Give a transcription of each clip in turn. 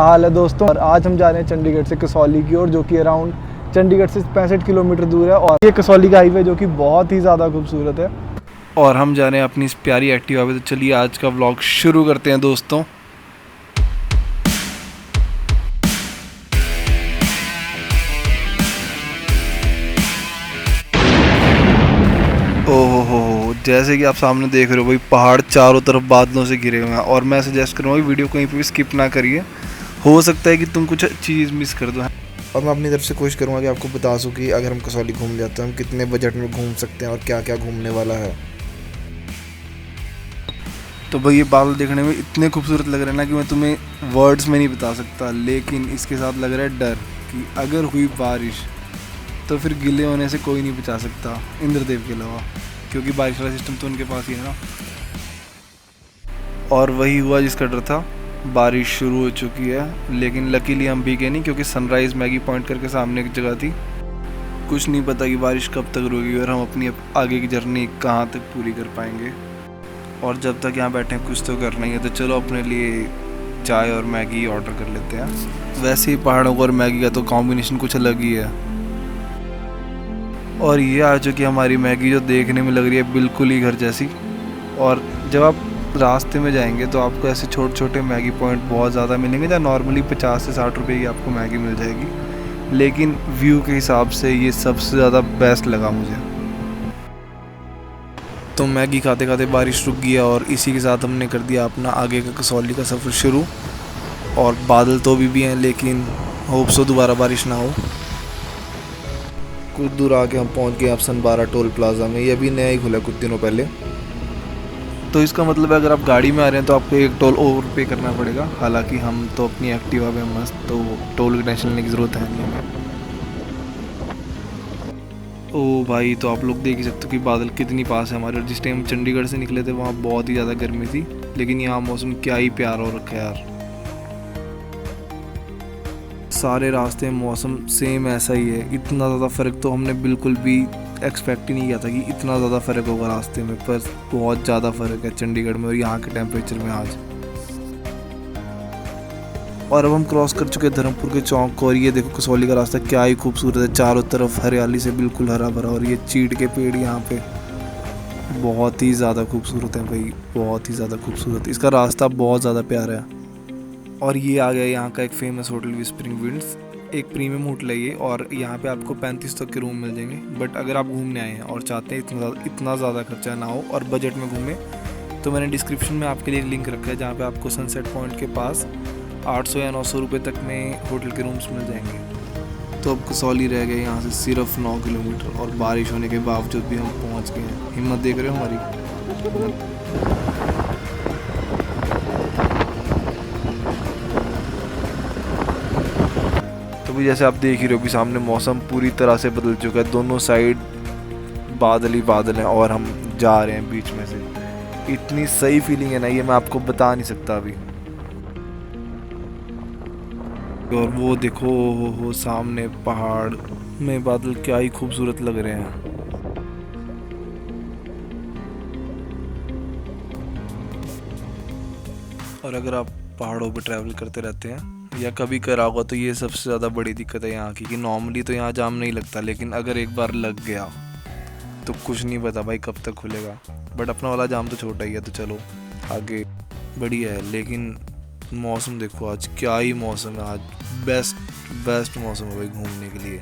हाल है दोस्तों। और आज हम जा रहे हैं चंडीगढ़ से कसौली की ओर, जो कि अराउंड चंडीगढ़ से 65 किलोमीटर दूर है। और ये कसौली का हाईवे जो कि बहुत ही ज़्यादा खूबसूरत है। और हम जा रहे हैं अपनी इस प्यारी एक्टिवा पे। तो चलिए आज का व्लॉग शुरू करते हैं दोस्तों। ओहो हो, जैसे कि आप सामने देख रहे हो भाई, पहाड़ चारों तरफ बादलों से घिरे हुए हैं। और मैं सजेस्ट करूँगा वीडियो कहीं पे भी स्किप ना करिए, हो सकता है कि तुम कुछ चीज़ मिस कर दो। और मैं अपनी तरफ से कोशिश करूँगा कि आपको बता सकूँ कि अगर हम कसौली घूम जाते हैं हम कितने बजट में घूम सकते हैं और क्या क्या घूमने वाला है। तो भाई ये बादल देखने में इतने खूबसूरत लग रहे हैं ना कि मैं तुम्हें वर्ड्स में नहीं बता सकता। लेकिन इसके साथ लग रहा है डर कि अगर हुई बारिश तो फिर गिले होने से कोई नहीं बचा सकता इंद्रदेव के अलावा, क्योंकि बारिश वाला सिस्टम तो उनके पास ही है ना। और वही हुआ जिसका डर था। बारिश शुरू हो चुकी है, लेकिन लकीली हम भीगे नहीं, क्योंकि सनराइज़ मैगी पॉइंट करके सामने एक जगह थी। कुछ नहीं पता कि बारिश कब तक रुकेगी और हम अपनी आगे की जर्नी कहाँ तक पूरी कर पाएंगे। और जब तक यहाँ बैठे हैं कुछ तो करना ही है, तो चलो अपने लिए चाय और मैगी ऑर्डर कर लेते हैं। वैसे ही पहाड़ों को और मैगी का तो कॉम्बिनेशन कुछ अलग ही है। और ये आ चुकी हमारी मैगी, जो देखने में लग रही है बिल्कुल ही घर जैसी। और जब आप रास्ते में जाएंगे तो आपको ऐसे छोटे छोटे मैगी पॉइंट बहुत ज़्यादा मिलेंगे, जहाँ नॉर्मली 50 से 60 रुपये की आपको मैगी मिल जाएगी। लेकिन व्यू के हिसाब से ये सबसे ज़्यादा बेस्ट लगा मुझे। तो मैगी खाते खाते बारिश रुक गया और इसी के साथ हमने कर दिया अपना आगे का कसौली का सफ़र शुरू। और बादल तो अभी भी हैं, लेकिन होप सो दोबारा बारिश ना हो। कुछ दूर आके हम पहुंच गए अफसन 12 टोल प्लाजा में। ये अभी नया ही खुला कुछ दिनों पहले। तो इसका मतलब है अगर आप गाड़ी में आ रहे हैं तो आपको एक टोल ओवर पे करना पड़ेगा। हालांकि हम तो अपनी एक्टिवा पे मस्त, तो टोल की टेंशन लेने की ज़रूरत है नहीं हमें। ओ भाई, तो आप लोग देख ही सकते हो कि बादल कितनी पास है हमारे। और जिस टाइम चंडीगढ़ से निकले थे वहाँ बहुत ही ज़्यादा गर्मी थी, लेकिन यहाँ मौसम क्या ही प्यारा हो रखा है यार। सारे रास्ते में मौसम सेम ऐसा ही है। इतना ज़्यादा फ़र्क तो हमने बिल्कुल भी एक्सपेक्ट ही नहीं किया था कि इतना ज़्यादा फ़र्क होगा रास्ते में। पर बहुत ज़्यादा फ़र्क है चंडीगढ़ में और यहाँ के टेम्परेचर में आज। और अब हम क्रॉस कर चुके हैं धर्मपुर के चौक को। और ये देखो कसौली का रास्ता क्या ही खूबसूरत है, चारों तरफ हरियाली से बिल्कुल हरा भरा। और ये चीड़ के पेड़ यहाँ पे बहुत ही ज़्यादा खूबसूरत है भाई, बहुत ही ज़्यादा खूबसूरत। इसका रास्ता बहुत ज़्यादा प्यारा है। और ये आ गया यहाँ का एक फेमस होटल विस्परिंग विंड्स। एक प्रीमियम होटल है ये, और यहाँ पे आपको 35 तक के रूम मिल जाएंगे। बट अगर आप घूमने आए हैं और चाहते हैं इतना ज़्यादा खर्चा ना हो और बजट में घूमें, तो मैंने डिस्क्रिप्शन में आपके लिए एक लिंक रखा है, जहाँ पे आपको सनसेट पॉइंट के पास 800 या 900 रुपये तक में होटल के रूम्स मिल जाएंगे। तो अब कसौली रह गए यहाँ से सिर्फ 9 किलोमीटर, और बारिश होने के बावजूद भी हम पहुँच गए हैं। हिम्मत देख रहे हो हमारी। तो भी जैसे आप देख ही रहे हो कि सामने मौसम पूरी तरह से बदल चुका है। दोनों साइड बादल ही बादल हैं और हम जा रहे हैं बीच में से। इतनी सही फीलिंग है ना, ये मैं आपको बता नहीं सकता अभी। और वो देखो हो सामने पहाड़ में बादल क्या ही खूबसूरत लग रहे हैं। और अगर आप पहाड़ों पर ट्रैवल करते रहते हैं या कभी करा होगा, तो ये सबसे ज़्यादा बड़ी दिक्कत है यहाँ की, कि नॉर्मली तो यहाँ जाम नहीं लगता, लेकिन अगर एक बार लग गया तो कुछ नहीं पता भाई कब तक खुलेगा। बट अपना वाला जाम तो छोटा ही है, तो चलो आगे बढ़िया है। लेकिन मौसम देखो आज क्या ही मौसम है। आज बेस्ट मौसम है भाई घूमने के लिए।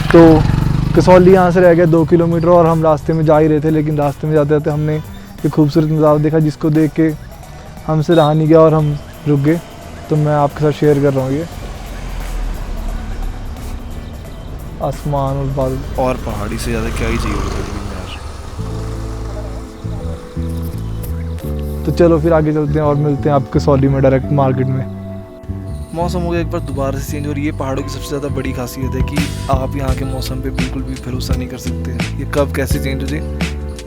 तो कसौली यहाँ से रह गया 2 किलोमीटर और हम रास्ते में जा ही रहे थे। लेकिन रास्ते में जाते जाते हमने एक खूबसूरत नज़ारा देखा, जिसको देख के हमसे रहा नहीं गया और हम रुक गए। तो मैं आपके साथ शेयर कर रहा हूँ। ये आसमान और बादल, और पहाड़ी से ज़्यादा क्या ही चाहिए होगा यार। तो चलो फिर आगे चलते हैं और मिलते हैं आप कसौली में डायरेक्ट मार्केट में। मौसम हो गया एक बार दोबारा से चेंज। और ये पहाड़ों की सबसे ज़्यादा बड़ी खासियत है कि आप यहाँ के मौसम पे बिल्कुल भी भरोसा नहीं कर सकते। ये कब कैसे चेंज हो जाए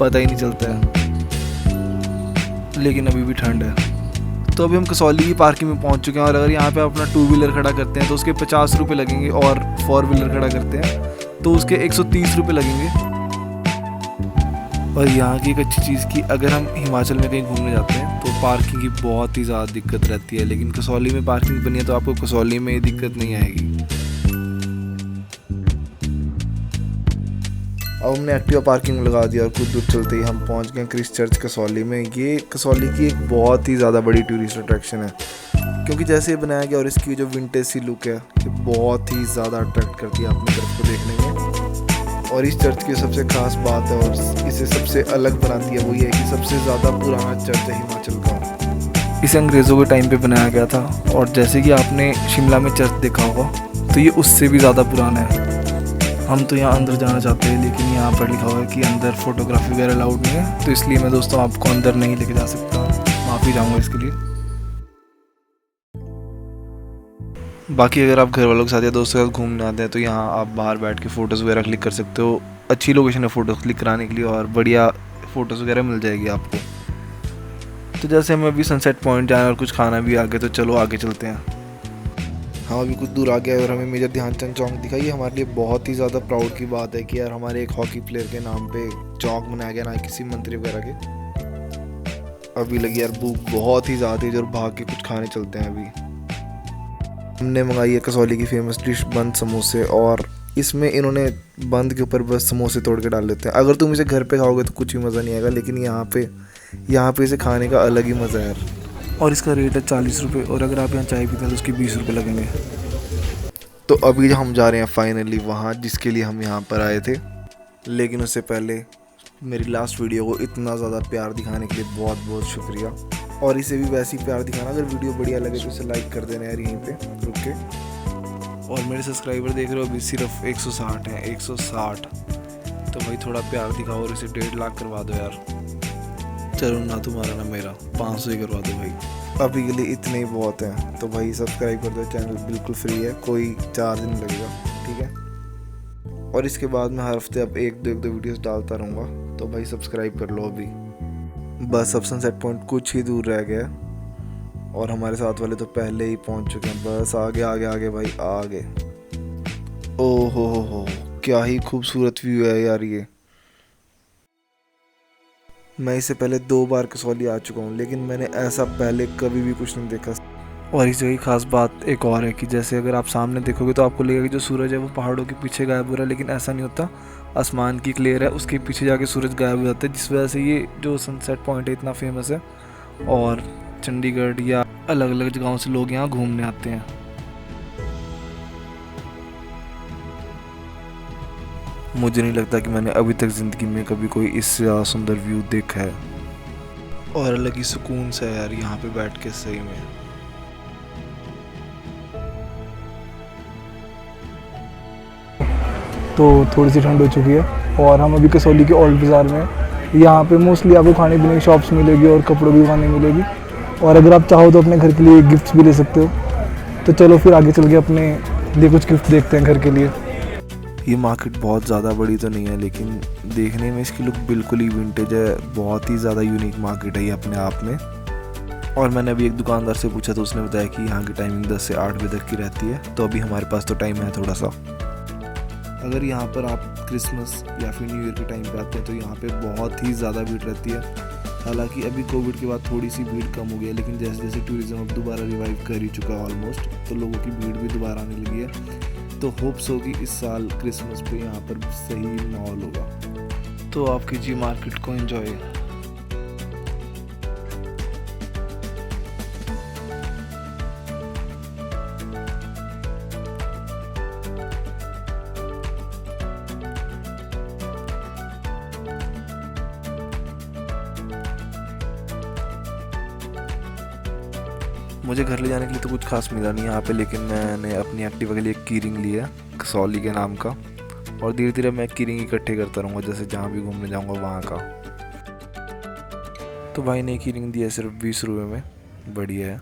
पता ही नहीं चलता है। लेकिन अभी भी ठंड है। तो अभी हम कसौली की पार्किंग में पहुँच चुके हैं। और अगर यहाँ पे अपना 2 व्हीलर खड़ा करते हैं तो उसके 50 रुपये लगेंगे, और 4 व्हीलर खड़ा करते हैं तो उसके 130 रुपये लगेंगे। और यहाँ की एक अच्छी चीज़ की, अगर हम हिमाचल में कहीं घूमने जाते हैं तो पार्किंग की बहुत ही ज़्यादा दिक्कत रहती है, लेकिन कसौली में पार्किंग बनी है तो आपको कसौली में ये दिक्कत नहीं आएगी। अब हमने एक्टिवा पार्किंग में लगा दिया और कुछ दूर चलते ही हम पहुंच गए क्रिस चर्च कसौली में। ये कसौली की एक बहुत ही ज़्यादा बड़ी टूरिस्ट अट्रैक्शन है, क्योंकि जैसे ये बनाया गया और इसकी जो विंटेज सी लुक है ये बहुत ही ज़्यादा अट्रैक्ट करती है अपनी तरफ को देखने में। और इस चर्च की सबसे खास बात है और इसे सबसे अलग बनाती है वो ये है कि सबसे ज़्यादा पुराना चर्च है हिमाचल का। इसे अंग्रेज़ों के टाइम पे बनाया गया था, और जैसे कि आपने शिमला में चर्च देखा होगा तो ये उससे भी ज़्यादा पुराना है। हम तो यहाँ अंदर जाना चाहते हैं, लेकिन यहाँ पर लिखा हुआ है कि अंदर फोटोग्राफी वगैरह अलाउड नहीं है, तो इसलिए मैं दोस्तों आपको अंदर नहीं लेके जा सकता, माफ़ी चाहूँगा इसके लिए। बाकी अगर आप घर वालों के साथ या दोस्तों के साथ घूमने आते हैं तो यहाँ आप बाहर बैठ के फ़ोटोज़ वगैरह क्लिक कर सकते हो। अच्छी लोकेशन है फ़ोटो क्लिक कराने के लिए और बढ़िया फ़ोटोज़ वगैरह मिल जाएगी आपको। तो जैसे हमें अभी सनसेट पॉइंट जाना और कुछ खाना भी आ गया, तो चलो आगे चलते हैं। हाँ, अभी कुछ दूर आ गया है और हमें मेजर ध्यानचंद चौक दिखा। ये हमारे लिए बहुत ही ज़्यादा प्राउड की बात है कि यार हमारे एक हॉकी प्लेयर के नाम पे चौक बनाया गया, ना किसी मंत्री वगैरह के। अभी लगी यार भूख बहुत ही ज़्यादा तेज और भाग के कुछ खाने चलते हैं। अभी हमने मंगाई है कसौली की फेमस डिश बंद समोसे, और इसमें इन्होंने बंद के ऊपर बस समोसे तोड़ के डाल देते हैं। अगर तुम इसे घर पे खाओगे तो कुछ भी मज़ा नहीं आएगा, लेकिन यहाँ पे इसे खाने का अलग ही मज़ा है। और इसका रेट है 40 रुपये, और अगर आप यहाँ चाय पीते हैं तो उसके 20 रुपये लगेंगे। तो अभी हम जा रहे हैं फाइनली वहाँ जिसके लिए हम यहाँ पर आए थे, लेकिन उससे पहले मेरी लास्ट वीडियो को इतना ज़्यादा प्यार दिखाने के लिए बहुत बहुत शुक्रिया, और इसे भी वैसे ही प्यार दिखाना। अगर वीडियो बढ़िया लगे तो इसे लाइक कर देना यार यहीं पे रुक के। और मेरे सब्सक्राइबर देख रहे हो अभी सिर्फ 160 हैं, 160। तो भाई थोड़ा प्यार दिखाओ और इसे 1.5 लाख करवा दो यार। चलो ना तुम्हारा ना मेरा, 500 ही करवा दो भाई। अभी के लिए इतने ही बहुत हैं, तो भाई सब्सक्राइब कर दो। चैनल बिल्कुल फ्री है, कोई चार्ज नहीं लगेगा, ठीक है। और इसके बाद मैं हर हफ्ते अब एक दो वीडियोस डालता रहूँगा, तो भाई सब्सक्राइब कर लो अभी। बस अब सनसेट पॉइंट कुछ ही दूर रह गया और हमारे साथ वाले तो पहले ही पहुंच चुके हैं। बस आगे आगे आगे भाई आगे। ओहो हो, क्या ही खूबसूरत व्यू है यार ये। मैं इससे पहले 2 बार कसौली आ चुका हूँ, लेकिन मैंने ऐसा पहले कभी भी कुछ नहीं देखा। और इस जगह की खास बात एक और है कि जैसे अगर आप सामने देखोगे तो आपको लगेगा कि जो सूरज है वो पहाड़ों के पीछे गायब हो रहा है, लेकिन ऐसा नहीं होता। आसमान की क्लियर है, उसके पीछे जाके सूरज गायब हो जाता है, जिस वजह से ये जो सनसेट पॉइंट है इतना फेमस है, और चंडीगढ़ या अलग अलग जगहों से लोग यहाँ घूमने आते हैं। मुझे नहीं लगता कि मैंने अभी तक ज़िंदगी में कभी कोई इससे ज़्यादा सुंदर व्यू देखा है, और अलग ही सुकून सा है यार यहाँ पे बैठ के सही में। तो थोड़ी सी ठंड हो चुकी है और हम अभी कसौली के ओल्ड बाज़ार में हैं। यहाँ पे मोस्टली आपको खाने पीने की शॉप्स मिलेगी और कपड़ों की दुकानें मिलेगी, और अगर आप चाहो तो अपने घर के लिए गिफ्ट्स भी ले सकते हो। तो चलो फिर आगे चल के अपने लिए कुछ गिफ्ट देखते हैं घर के लिए। ये मार्केट बहुत ज़्यादा बड़ी तो नहीं है, लेकिन देखने में इसकी लुक बिल्कुल ही विंटेज है। बहुत ही ज़्यादा यूनिक मार्केट है ये अपने आप में। और मैंने अभी एक दुकानदार से पूछा तो उसने बताया कि यहाँ की टाइमिंग 10 से 8 बजे तक की रहती है, तो अभी हमारे पास तो टाइम है थोड़ा सा। अगर यहाँ पर आप क्रिसमस या फिर न्यू ईयर के टाइम पे आते हैं तो यहाँ पे बहुत ही ज़्यादा भीड़ रहती है। हालांकि अभी कोविड के बाद थोड़ी सी भीड़ कम हो गई है, लेकिन जैसे जैसे टूरिज़्म अब दोबारा रिवाइव कर ही चुका है ऑलमोस्ट, तो लोगों की भीड़ भी दोबारा आने लगी है। तो होप्स होगी इस साल क्रिसमस पे यहाँ पर सही माहौल होगा। तो आप कीजिए मार्केट को एंजॉय। मुझे घर ले जाने के लिए तो कुछ खास मिला नहीं यहाँ पे, लेकिन मैंने अपनी एक्टिवा के लिए एक कीरिंग लिया कसौली के नाम का, और धीरे धीरे मैं कीरिंग इकट्ठे करता रहूँगा जैसे जहाँ भी घूमने जाऊँगा वहाँ का। तो भाई ने कीरिंग दिया सिर्फ 20 रुपये में, बढ़िया है।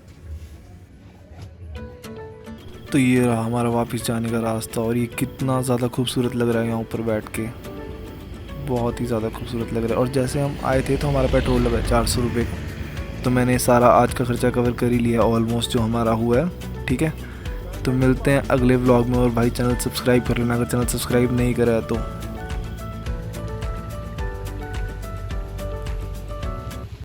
तो ये रहा हमारा वापस जाने का रास्ता, और ये कितना ज़्यादा खूबसूरत लग रहा है यहाँ ऊपर बैठ के, बहुत ही ज़्यादा खूबसूरत लग रहा है। और जैसे हम आए थे तो हमारा पेट्रोल लगा 400 रुपये का, तो मैंने सारा आज का खर्चा कवर कर ही लिया ऑलमोस्ट जो हमारा हुआ है, ठीक है। तो मिलते हैं अगले व्लॉग में, और भाई चैनल सब्सक्राइब कर लेना अगर चैनल सब्सक्राइब नहीं करा है तो।